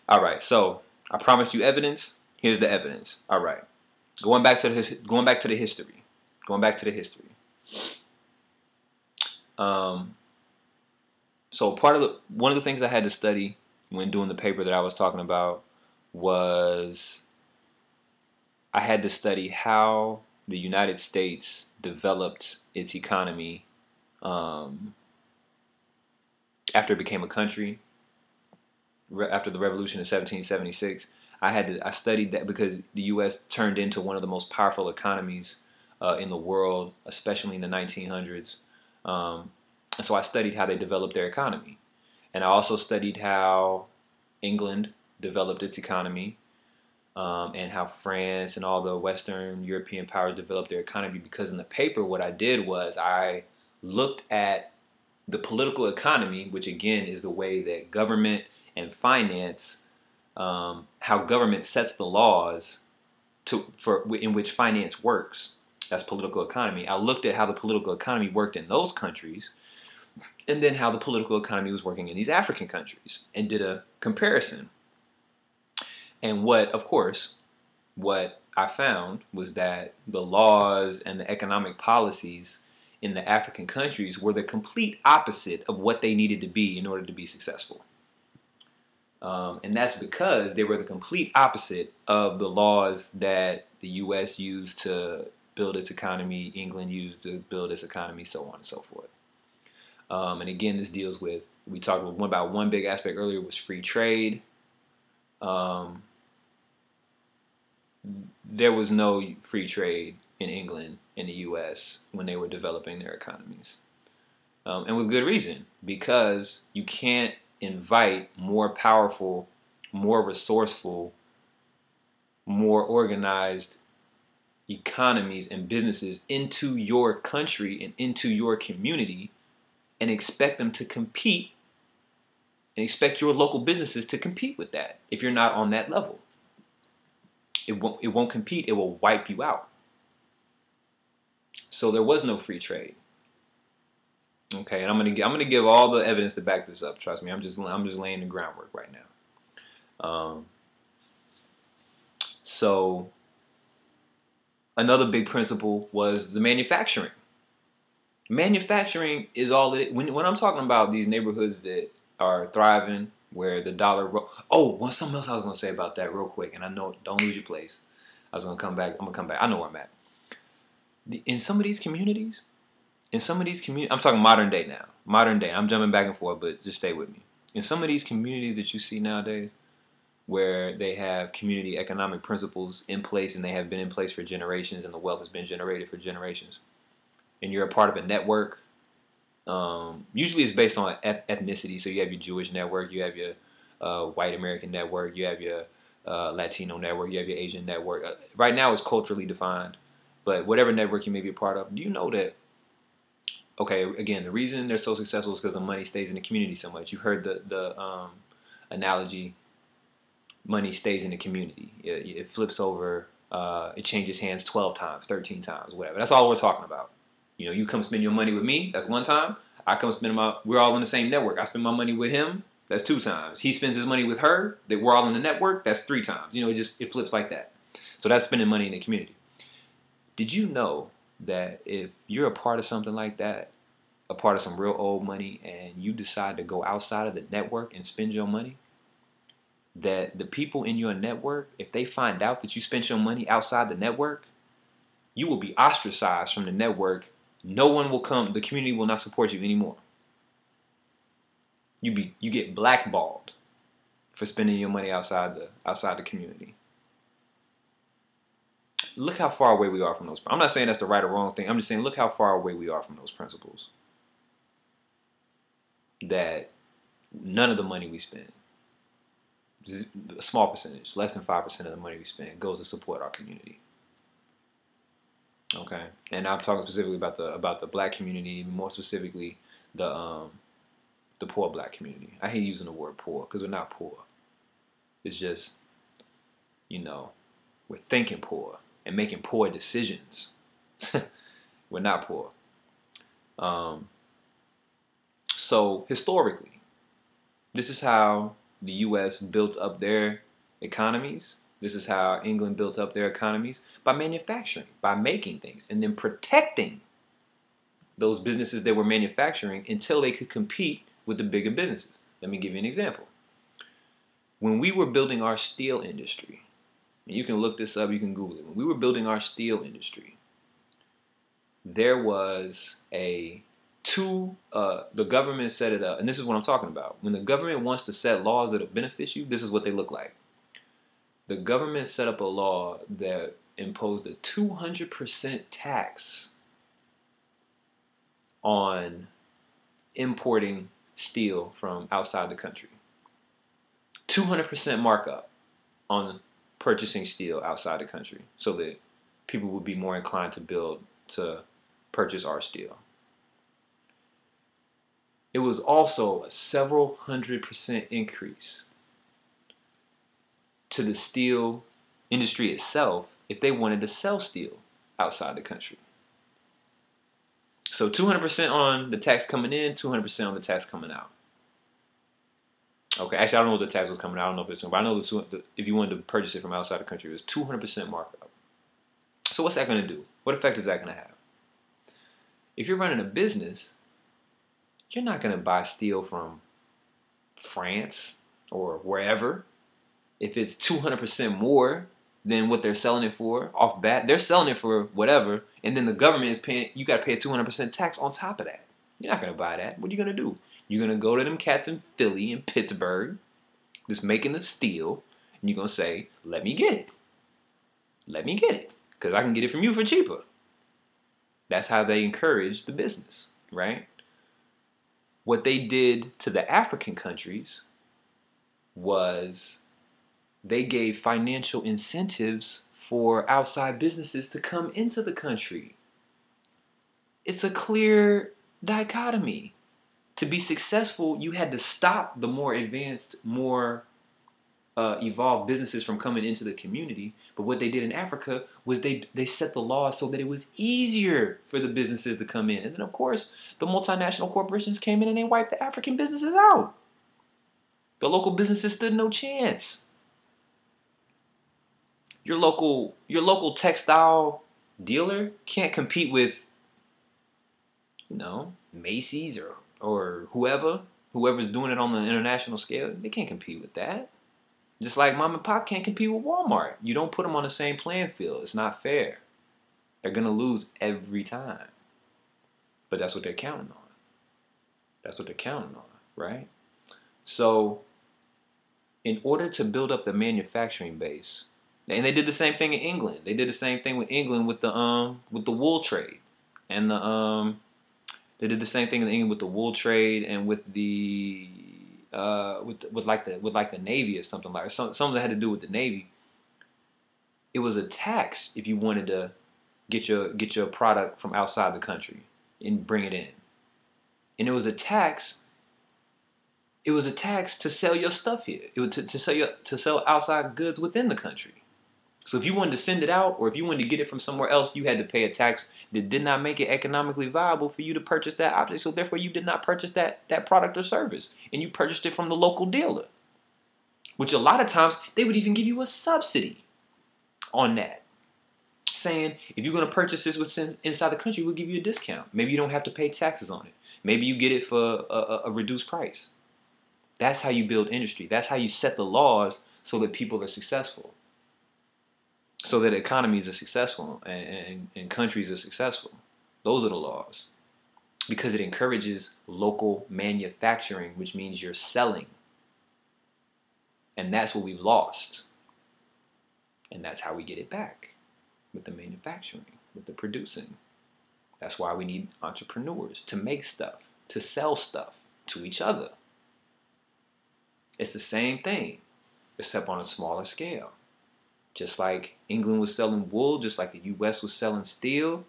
All right. So I promised you evidence. Here's the evidence. All right. Going back to the history. Going back to the history. Um, so one of the things I had to study when doing the paper that I was talking about was I had to study how the United States developed its economy um, after it became a country, after the revolution in 1776. I studied that because the U.S. turned into one of the most powerful economies in the world, especially in the 1900s. And so I studied how they developed their economy, and I also studied how England developed its economy, and how France and all the Western European powers developed their economy. Because in the paper, what I did was I looked at the political economy, which again is the way that government and finance, how government sets the laws in which finance works. That's political economy. I looked at how the political economy worked in those countries, and then how the political economy was working in these African countries, and did a comparison. And what I found was that the laws and the economic policies in the African countries were the complete opposite of what they needed to be in order to be successful. And that's because they were the complete opposite of the laws that the U.S. used to build its economy, England used to build its economy, so on and so forth. And again, this deals with, we talked about one big aspect earlier was free trade. There was no free trade in England and the U.S. when they were developing their economies. And with good reason, because you can't invite more powerful, more resourceful, more organized economies and businesses into your country and into your community and expect them to compete and expect your local businesses to compete with that if you're not on that level. It won't compete. It will wipe you out. So there was no free trade. Okay, and I'm gonna give all the evidence to back this up. Trust me, I'm just laying the groundwork right now. So another big principle was the manufacturing. Manufacturing is all it. When I'm talking about these neighborhoods that are thriving, where the dollar. Something else I was gonna say about that real quick, and I know don't lose your place. I was gonna come back. I'm gonna come back. I know where I'm at. In some of these communities, I'm talking modern day now. Modern day. I'm jumping back and forth, but just stay with me. In some of these communities that you see nowadays, where they have community economic principles in place and they have been in place for generations and the wealth has been generated for generations, and you're a part of a network, usually it's based on ethnicity. So you have your Jewish network, you have your white American network, you have your Latino network, you have your Asian network. Right now it's culturally defined, but whatever network you may be a part of, do you know that, okay, again, the reason they're so successful is because the money stays in the community so much. You've heard the analogy, money stays in the community. It flips over, it changes hands 12 times, 13 times, whatever. That's all we're talking about. You know, you come spend your money with me, that's one time. I come spend we're all in the same network. I spend my money with him, that's 2 times. He spends his money with her, that we're all in the network, that's 3 times. You know, it flips like that. So that's spending money in the community. Did you know that if you're a part of something like that, a part of some real old money, and you decide to go outside of the network and spend your money, that the people in your network, if they find out that you spent your money outside the network, you will be ostracized from the network. No one will come, the community will not support you anymore. You get blackballed for spending your money outside the community. Look how far away we are from those. I'm not saying that's the right or wrong thing. I'm just saying look how far away we are from those principles. That none of the money we spend, a small percentage, less than 5% of the money we spend, goes to support our community. Okay, and I'm talking specifically about the black community, more specifically the poor black community. I hate using the word poor because we're not poor. It's just, you know, we're thinking poor and making poor decisions. We're not poor. So historically, this is how the U.S. built up their economies. This is how England built up their economies, by manufacturing, by making things, and then protecting those businesses that were manufacturing until they could compete with the bigger businesses. Let me give you an example. When we were building our steel industry, and you can look this up, you can Google it. When we were building our steel industry, there was the government set it up, and this is what I'm talking about. When the government wants to set laws that'll benefit you, this is what they look like. The government set up a law that imposed a 200% tax on importing steel from outside the country. 200% markup on purchasing steel outside the country, so that people would be more inclined to purchase our steel. It was also a several 100% increase to the steel industry itself if they wanted to sell steel outside the country. So 200% on the tax coming in, 200% on the tax coming out. Okay, actually I don't know what the tax was coming out. I don't know if it's, but I know if you wanted to purchase it from outside the country, it was 200% markup. So what's that going to do? What effect is that going to have? If you're running a business, you're not going to buy steel from France or wherever if it's 200% more than what they're selling it for off bat. They're selling it for whatever, and then the government is paying, you got to pay a 200% tax on top of that. You're not going to buy that. What are you going to do? You're going to go to them cats in Philly and Pittsburgh that's making the steel, and you're going to say, let me get it. Let me get it, because I can get it from you for cheaper. That's how they encourage the business, right? What they did to the African countries was they gave financial incentives for outside businesses to come into the country. It's a clear dichotomy. To be successful, you had to stop the more advanced, more evolved businesses from coming into the community. But what they did in Africa was they set the law so that it was easier for the businesses to come in. And then, of course, the multinational corporations came in and they wiped the African businesses out. The local businesses stood no chance. Your local textile dealer can't compete with, Macy's or whoever's doing it on the international scale. They can't compete with that. Just like mom and pop can't compete with Walmart. You don't put them on the same playing field. It's not fair. They're going to lose every time. But that's what they're counting on. That's what they're counting on, right? So in order to build up the manufacturing base, and they did the same thing in England. They did the same thing with England with the wool trade. And they did the same thing in England with the wool trade and with the with the Navy or something like something that had to do with the Navy. It was a tax if you wanted to get your product from outside the country and bring it in. And it was a tax. It was a tax to sell your stuff here. It was to sell outside goods within the country. So if you wanted to send it out, or if you wanted to get it from somewhere else, you had to pay a tax that did not make it economically viable for you to purchase that object. So therefore, you did not purchase that product or service, and you purchased it from the local dealer. Which a lot of times they would even give you a subsidy on that, saying if you're going to purchase this within inside the country, we'll give you a discount. Maybe you don't have to pay taxes on it. Maybe you get it for a reduced price. That's how you build industry. That's how you set the laws so that people are successful. So that economies are successful and countries are successful. Those are the laws. Because it encourages local manufacturing, which means you're selling. And that's what we've lost. And that's how we get it back. With the manufacturing, with the producing. That's why we need entrepreneurs to make stuff, to sell stuff to each other. It's the same thing, except on a smaller scale. Just like England was selling wool, just like the U.S. was selling steel,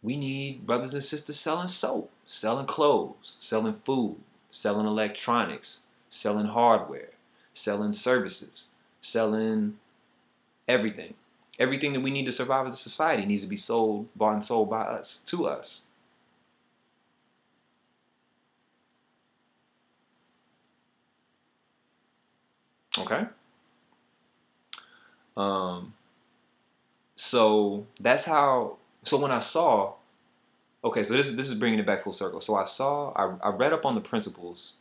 we need brothers and sisters selling soap, selling clothes, selling food, selling electronics, selling hardware, selling services, selling everything. Everything that we need to survive as a society needs to be sold, bought and sold by us, to us. Okay. Um, so that's how. So when I saw, okay, so this is bringing it back full circle. So I read up on the principles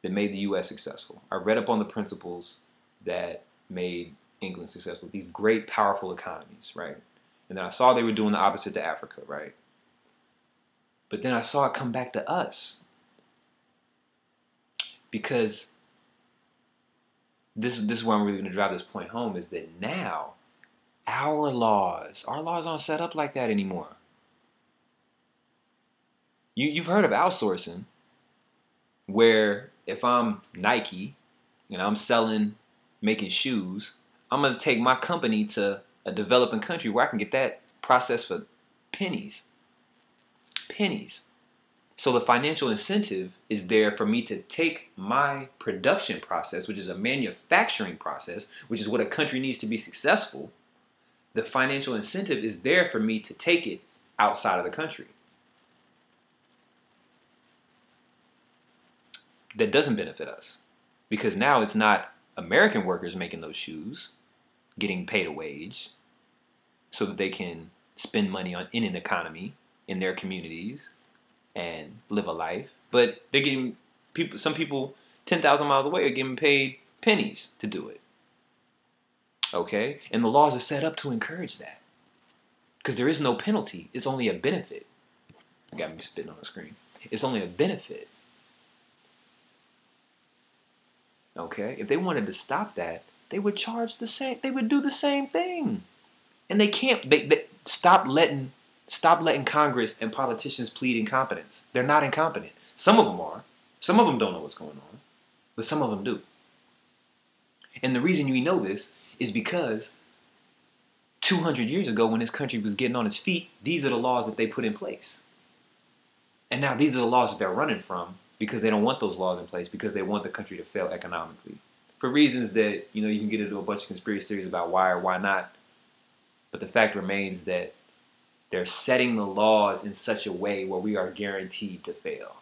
that made the U.S. successful. I read up on the principles that made England successful. These great, powerful economies, right? And then I saw they were doing the opposite to Africa, right? But then I saw it come back to us because this is where I'm really going to drive this point home is that now our laws aren't set up like that anymore. You've heard of outsourcing, where if I'm Nike and I'm making shoes, I'm gonna take my company to a developing country where I can get that processed for pennies. Pennies. So the financial incentive is there for me to take my production process, which is a manufacturing process, which is what a country needs to be successful. The financial incentive is there for me to take it outside of the country. That doesn't benefit us because now it's not American workers making those shoes, getting paid a wage so that they can spend money in an economy in their communities and live a life, but they're getting some people 10,000 miles away are getting paid pennies to do it. Okay? And the laws are set up to encourage that because there is no penalty. It's only a benefit. Got me spitting on the screen. It's only a benefit. Okay? If they wanted to stop that, they would charge the same. They would do the same thing. And they can't. They stop letting Congress and politicians plead incompetence. They're not incompetent. Some of them are. Some of them don't know what's going on, but some of them do. And the reason we know this is because 200 years ago, when this country was getting on its feet, these are the laws that they put in place. And now these are the laws that they're running from because they don't want those laws in place because they want the country to fail economically. For reasons that, you can get into a bunch of conspiracy theories about why or why not. But the fact remains that they're setting the laws in such a way where we are guaranteed to fail.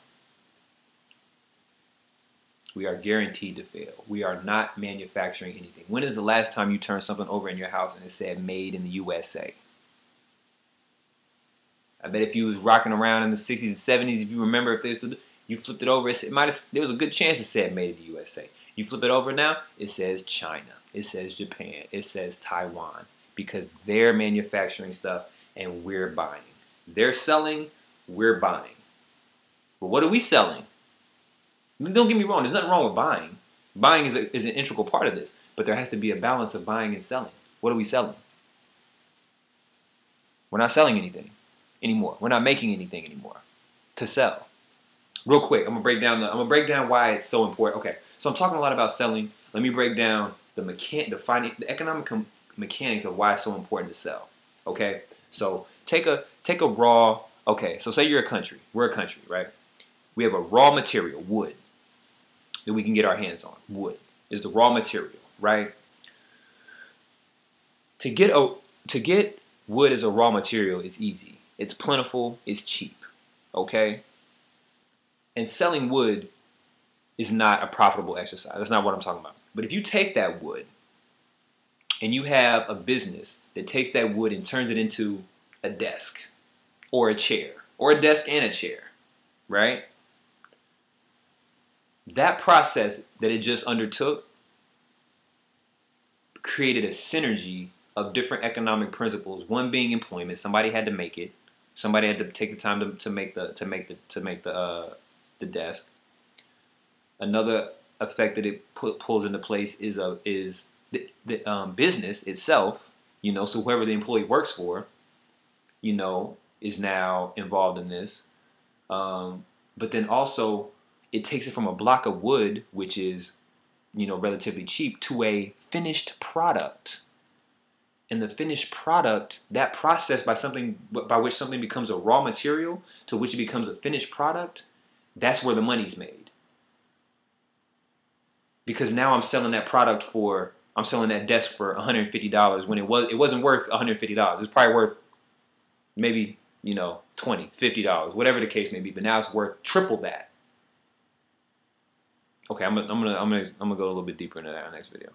We are guaranteed to fail. We are not manufacturing anything. When is the last time you turned something over in your house and it said made in the USA? I bet if you was rocking around in the 60s and 70s, if you remember, you flipped it over, there was a good chance it said made in the USA. You flip it over now, it says China. It says Japan. It says Taiwan. Because they're manufacturing stuff and we're buying. They're selling, we're buying. But what are we selling? Don't get me wrong, there's nothing wrong with buying. Buying is an integral part of this. But there has to be a balance of buying and selling. What are we selling? We're not selling anything anymore. We're not making anything anymore to sell. Real quick, I'm gonna break down why it's so important. Okay, so I'm talking a lot about selling. Let me break down the economic mechanics of why it's so important to sell. Okay, so take a raw. Okay, so say you're a country. We're a country, right? We have a raw material, wood, that we can get our hands on. Wood is the raw material, right? To get wood as a raw material is easy. It's plentiful. It's cheap. Okay. And selling wood is not a profitable exercise. That's not what I'm talking about. But if you take that wood and you have a business that takes that wood and turns it into a desk or a chair or a desk and a chair, right? That process that it just undertook created a synergy of different economic principles. One being employment. Somebody had to make it. Somebody had to take the time to make the desk. Another effect that it pulls into place is the business itself. So whoever the employee works for, is now involved in this. But then also, it takes it from a block of wood, which is, relatively cheap, to a finished product. And the finished product, that process by which something becomes a raw material to which it becomes a finished product, that's where the money's made. Because now I'm selling that desk for $150 when it wasn't worth $150. It's probably worth maybe, $20, $50, whatever the case may be. But now it's worth triple that. Okay, I'm gonna go a little bit deeper into that in the next video.